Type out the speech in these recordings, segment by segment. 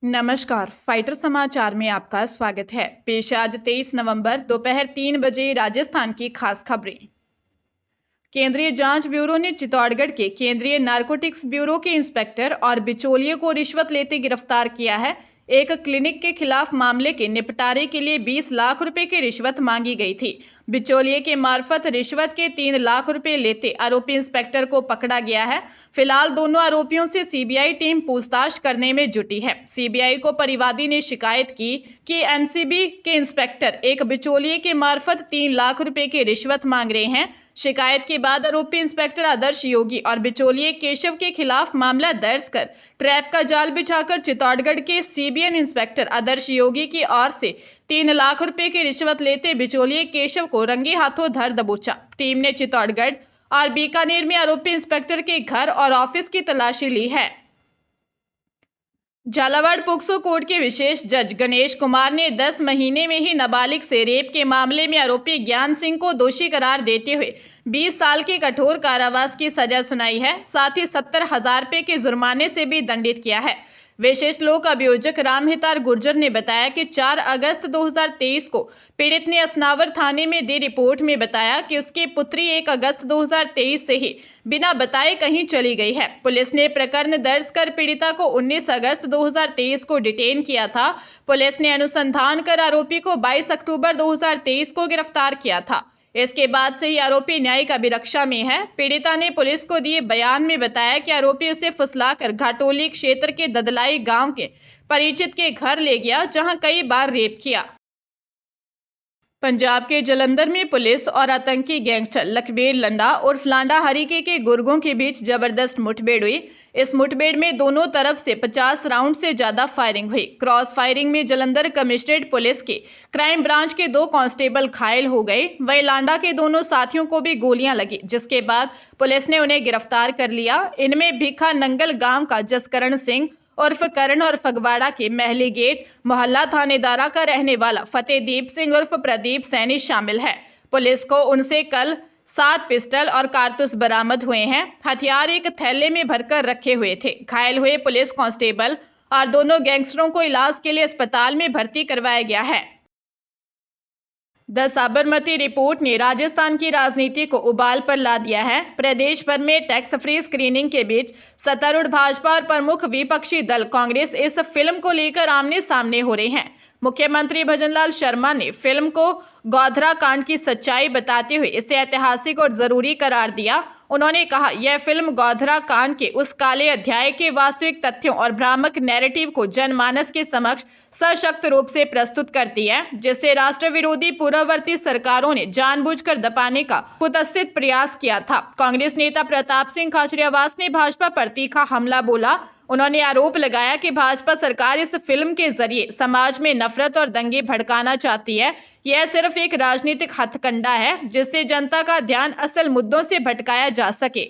नमस्कार, फाइटर समाचार में आपका स्वागत है। पेश आज 23 नवंबर दोपहर 3 बजे राजस्थान की खास खबरें। केंद्रीय जांच ब्यूरो ने चित्तौड़गढ़ के केंद्रीय नारकोटिक्स ब्यूरो के इंस्पेक्टर और बिचौलिए को रिश्वत लेते गिरफ्तार किया है। एक क्लिनिक के खिलाफ मामले के निपटारे के लिए 20 लाख रुपए की रिश्वत मांगी गई थी। बिचौलिए के मार्फत रिश्वत के 3 लाख रुपए लेते आरोपी इंस्पेक्टर को पकड़ा गया है। फिलहाल दोनों आरोपियों से सीबीआई टीम पूछताछ करने में जुटी है। सीबीआई को परिवादी ने शिकायत की कि एनसीबी के इंस्पेक्टर एक बिचौलिए के मार्फत 3 लाख रुपए की रिश्वत मांग रहे हैं। शिकायत के बाद आरोपी इंस्पेक्टर आदर्श योगी और बिचौलिए केशव के खिलाफ मामला दर्ज कर ट्रैप का जाल बिछाकर चित्तौड़गढ़ के सीबीएन इंस्पेक्टर आदर्श योगी की ओर से 3 लाख रुपए की रिश्वत लेते बिचौलिए केशव को रंगे हाथों धर दबोचा। टीम ने चित्तौड़गढ़ और बीकानेर में आरोपी इंस्पेक्टर के घर और ऑफिस की तलाशी ली है। झालावाड़ पोक्सो कोर्ट के विशेष जज गणेश कुमार ने 10 महीने में ही नाबालिग से रेप के मामले में आरोपी ज्ञान सिंह को दोषी करार देते हुए 20 साल के कठोर कारावास की सजा सुनाई है। साथ ही 70,000 रुपए के जुर्माने से भी दंडित किया है। विशेष लोक अभियोजक रामहितार गुर्जर ने बताया कि 4 अगस्त 2023 को पीड़ित ने असनावर थाने में दी रिपोर्ट में बताया कि उसकी पुत्री 1 अगस्त 2023 से ही बिना बताए कहीं चली गई है। पुलिस ने प्रकरण दर्ज कर पीड़िता को 19 अगस्त 2023 को डिटेन किया था। पुलिस ने अनुसंधान कर आरोपी को 22 अक्टूबर 2023 को गिरफ्तार किया था। इसके बाद से ही आरोपी न्यायिक अभिरक्षा में है। पीड़िता ने पुलिस को दिए बयान में बताया कि आरोपी उसे फुसलाकर घाटोली क्षेत्र के ददलाई गांव के परिचित के घर ले गया, जहां कई बार रेप किया। पंजाब के जलंधर में पुलिस और आतंकी गैंगस्टर लखबीर लंडा और लांडा हरीके के गुर्गों के बीच जबरदस्त मुठभेड़ हुई। इस मुठभेड़ में दोनों तरफ से 50 राउंड से ज्यादा फायरिंग हुई। क्रॉस फायरिंग में जलंधर कमिश्नरेट पुलिस के क्राइम ब्रांच के 2 कांस्टेबल घायल हो गए। वहीं लांडा के दोनों साथियों को भी गोलियां लगी, जिसके बाद पुलिस ने उन्हें गिरफ्तार कर लिया। इनमें भिखा नंगल गांव का जसकरण सिंह उर्फ करण और फगवाड़ा के महली गेट मोहल्ला थानेदारा का रहने वाला फतेहदीप सिंह उर्फ प्रदीप सैनी शामिल है। पुलिस को उनसे कल 7 पिस्टल और कारतूस बरामद हुए हैं। हथियार एक थैले में भरकर रखे हुए थे। घायल हुए पुलिस कांस्टेबल और दोनों गैंगस्टरों को इलाज के लिए अस्पताल में भर्ती करवाया गया है। द साबरमती रिपोर्ट ने राजस्थान की राजनीति को उबाल पर ला दिया है। प्रदेश भर में टैक्स फ्री स्क्रीनिंग के बीच सत्तारूढ़ भाजपा और प्रमुख विपक्षी दल कांग्रेस इस फिल्म को लेकर आमने सामने हो रहे हैं। मुख्यमंत्री भजनलाल शर्मा ने फिल्म को गोधरा कांड की सच्चाई बताते हुए इसे ऐतिहासिक और जरूरी करार दिया। उन्होंने कहा, यह फिल्म गोधरा कांड के उस काले अध्याय के वास्तविक तथ्यों और भ्रामक नैरेटिव को जनमानस के समक्ष सशक्त रूप से प्रस्तुत करती है, जिससे राष्ट्र विरोधी पूर्ववर्ती सरकारों ने जानबूझकर दबाने का कुत्सित प्रयास किया था। कांग्रेस नेता प्रताप सिंह खाचरियावास ने भाजपा पर तीखा हमला बोला। उन्होंने आरोप लगाया कि भाजपा सरकार इस फिल्म के जरिए समाज में नफरत और दंगे भड़काना चाहती है। यह सिर्फ एक राजनीतिक हथकंडा है, जिससे जनता का ध्यान असल मुद्दों से भटकाया जा सके।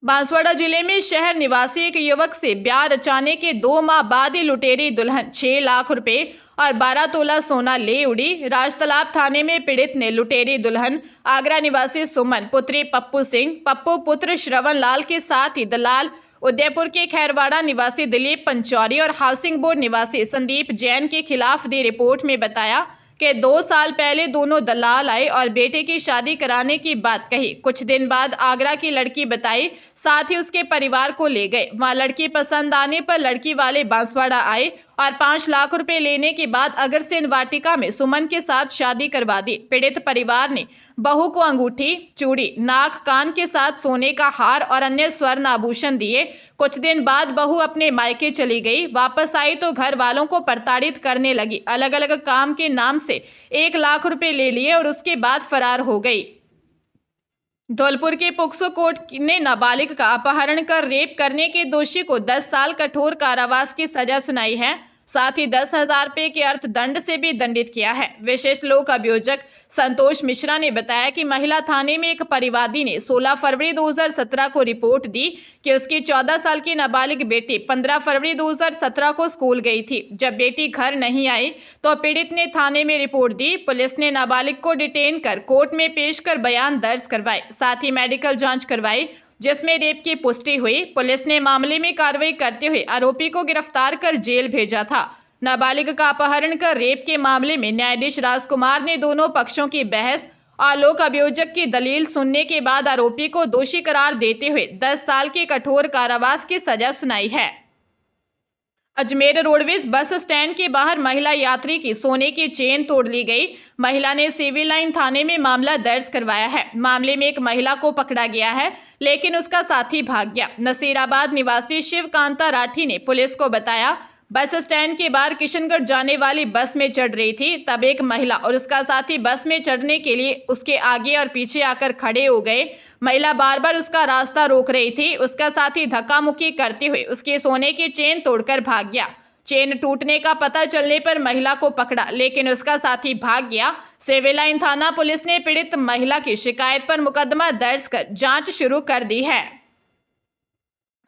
बांसवाड़ा जिले में शहर निवासी एक युवक से ब्याह रचाने के 2 माह बाद ही लुटेरी दुल्हन 6 लाख रुपए और 12 तोला सोना ले उड़ी। राजतालाब थाने में पीड़ित ने लुटेरी दुल्हन आगरा निवासी सुमन पुत्री पप्पू सिंह, पप्पू पुत्र श्रवण लाल के साथ ही दलाल उदयपुर के खैरवाड़ा निवासी दिलीप पंचौरी और हाउसिंग बोर्ड निवासी संदीप जैन के खिलाफ दी रिपोर्ट में बताया कि 2 साल पहले दोनों दलाल आए और बेटे की शादी कराने की बात कही। कुछ दिन बाद आगरा की लड़की बताई, साथ ही उसके परिवार को ले गए। वहां लड़की पसंद आने पर लड़की वाले बांसवाड़ा आए और 5 लाख रुपए लेने के बाद अगरसेन वाटिका में सुमन के साथ शादी करवा दी। पीड़ित परिवार ने बहू को अंगूठी, चूड़ी, नाक कान के साथ सोने का हार और अन्य स्वर्ण आभूषण दिए। कुछ दिन बाद बहू अपने मायके चली गई। वापस आई तो घर वालों को प्रताड़ित करने लगी। अलग अलग काम के नाम से 1 लाख रुपए ले लिए और उसके बाद फरार हो गई। धौलपुर के पोक्सो कोर्ट ने नाबालिग का अपहरण कर रेप करने के दोषी को 10 साल कठोर कारावास की सजा सुनाई है। साथ ही 10,000 रुपए के अर्थदंड से भी दंडित किया है। विशेष लोक अभियोजक संतोष मिश्रा ने बताया कि महिला थाने में एक परिवादी ने 16 फरवरी 2017 को रिपोर्ट दी कि उसकी 14 साल की नाबालिग बेटी 15 फरवरी 2017 को स्कूल गई थी। जब बेटी घर नहीं आई तो पीड़ित ने थाने में रिपोर्ट दी। पुलिस ने नाबालिग को डिटेन कर कोर्ट में पेश कर बयान दर्ज करवाए, साथ ही मेडिकल जांच करवाई। जिसमें रेप की पुष्टि हुई। पुलिस ने मामले में कार्रवाई करते हुए आरोपी को गिरफ्तार कर जेल भेजा था। नाबालिग का अपहरण कर रेप के मामले में न्यायाधीश राजकुमार ने दोनों पक्षों की बहस और लोक अभियोजक की दलील सुनने के बाद आरोपी को दोषी करार देते हुए 10 साल के कठोर कारावास की सजा सुनाई है। अजमेर रोडवेज बस स्टैंड के बाहर महिला यात्री की सोने की चेन तोड़ ली गई। महिला ने सिविल लाइन थाने में मामला दर्ज करवाया है। मामले में एक महिला को पकड़ा गया है, लेकिन उसका साथी भाग गया। नसीराबाद निवासी शिवकांता राठी ने पुलिस को बताया, बस स्टैंड के बाहर किशनगढ़ जाने वाली बस में चढ़ रही थी, तब एक महिला और उसका साथी बस में चढ़ने के लिए उसके आगे और पीछे आकर खड़े हो गए। महिला बार बार उसका रास्ता रोक रही थी। उसका साथी धक्का मुक्की करते हुए उसके सोने की चेन तोड़कर भाग गया। चेन टूटने का पता चलने पर महिला को पकड़ा, लेकिन उसका साथी भाग गया। सिविल लाइन थाना पुलिस ने पीड़ित महिला की शिकायत पर मुकदमा दर्ज कर जांच शुरू कर दी है।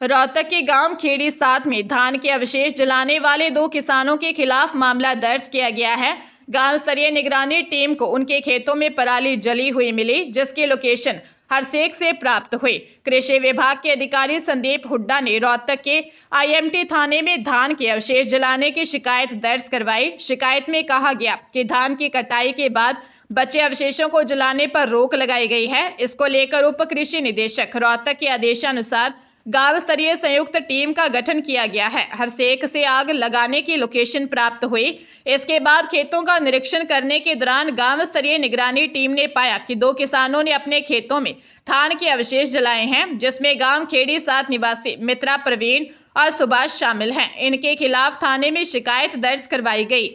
रोहतक के गांव खेड़ी 7 में धान के अवशेष जलाने वाले 2 किसानों के खिलाफ मामला दर्ज किया गया है। गांव स्तरीय निगरानी टीम को उनके खेतों में पराली जली हुई मिली, जिसकी लोकेशन हरसेक से प्राप्त हुई। कृषि विभाग के अधिकारी संदीप हुड्डा ने रोहतक के IMT थाने में धान के अवशेष जलाने की शिकायत दर्ज करवाई। शिकायत में कहा गया कि धान की कटाई के बाद बचे अवशेषों को जलाने पर रोक लगाई गई है। इसको लेकर उप कृषि निदेशक रोहतक के आदेशानुसार गांव स्तरीय संयुक्त टीम का गठन किया गया है। हरसेक से आग लगाने की लोकेशन प्राप्त हुई। इसके बाद खेतों का निरीक्षण करने के दौरान गांव स्तरीय निगरानी टीम ने पाया कि 2 किसानों ने अपने खेतों में धान के अवशेष जलाए हैं, जिसमें गांव खेड़ी 7 निवासी मित्रा प्रवीण और सुभाष शामिल हैं। इनके खिलाफ थाने में शिकायत दर्ज करवाई गई।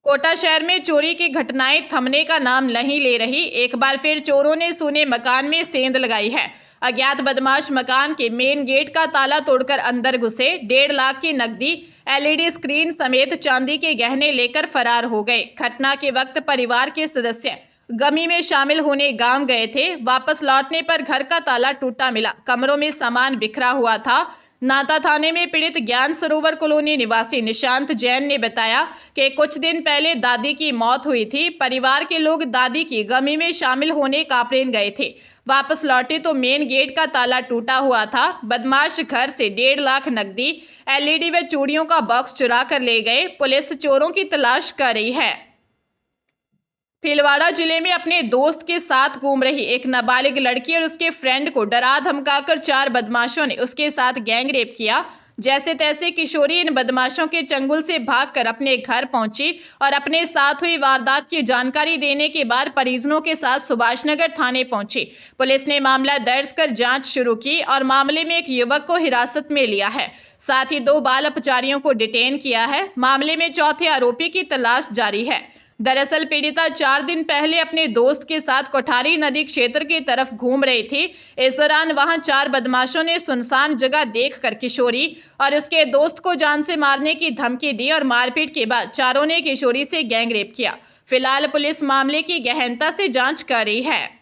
कोटा शहर में चोरी की घटनाएं थमने का नाम नहीं ले रही। एक बार फिर चोरों ने सूने मकान में सेंध लगाई है। अज्ञात बदमाश मकान के मेन गेट का ताला तोड़कर अंदर घुसे। 1.5 लाख की नकदी, LED स्क्रीन समेत चांदी के गहने लेकर फरार हो गए। घटना के वक्त परिवार के सदस्य गमी में शामिल होने गांव गए थे। वापस लौटने पर घर का ताला टूटा मिला। कमरों में सामान बिखरा हुआ था। नाता थाने में पीड़ित ज्ञान सरोवर कॉलोनी निवासी निशांत जैन ने बताया कि कुछ दिन पहले दादी की मौत हुई थी। परिवार के लोग दादी की गमी में शामिल होने कापरेन गए थे। वापस लौटे तो मेन गेट का ताला टूटा हुआ था। बदमाश घर से 1.5 लाख नकदी, LED व चूड़ियों का बॉक्स चुरा कर ले गए। पुलिस चोरों की तलाश कर रही है। भीलवाड़ा जिले में अपने दोस्त के साथ घूम रही एक नाबालिग लड़की और उसके फ्रेंड को डरा धमकाकर 4 बदमाशों ने उसके साथ गैंग रेप किया। जैसे तैसे किशोरी इन बदमाशों के चंगुल से भागकर अपने घर पहुंची और अपने साथ हुई वारदात की जानकारी देने के बाद परिजनों के साथ सुभाषनगर थाने पहुंची। पुलिस ने मामला दर्ज कर जांच शुरू की और मामले में एक युवक को हिरासत में लिया है। साथ ही 2 बाल अपचारियों को डिटेन किया है। मामले में चौथे आरोपी की तलाश जारी है। दरअसल पीड़िता 4 दिन पहले अपने दोस्त के साथ कोठारी नदी क्षेत्र की तरफ घूम रही थी। इस दौरान वहां 4 बदमाशों ने सुनसान जगह देखकर किशोरी और उसके दोस्त को जान से मारने की धमकी दी और मारपीट के बाद चारों ने किशोरी से गैंग रेप किया। फिलहाल पुलिस मामले की गहनता से जांच कर रही है।